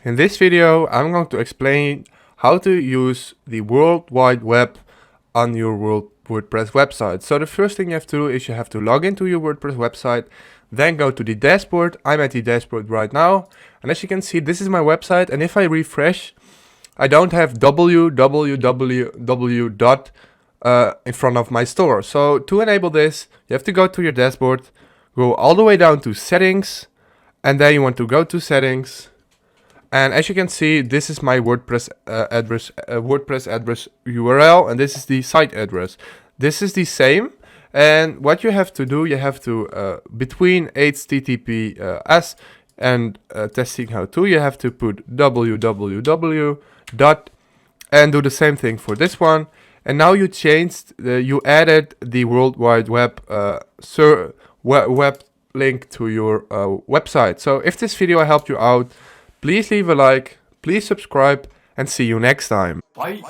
In this video, I'm going to explain how to use the World Wide Web on your WordPress website. So the first thing you have to do is you have to log into your WordPress website, then go to the dashboard. I'm at the dashboard right now. And as you can see, this is my website. And if I refresh, I don't have www dot in front of my store. So to enable this, you have to go to your dashboard, go all the way down to settings, and then you want to go to settings. And as you can see, this is my WordPress address URL, and this is the site address. This is the same. And what you have to do, you have to between HTTPS and testing how to, you have to put www dot and do the same thing for this one. And now you changed, you added the World Wide Web web link to your website. So if this video helped you out, please leave a like, please subscribe, and see you next time. Bye.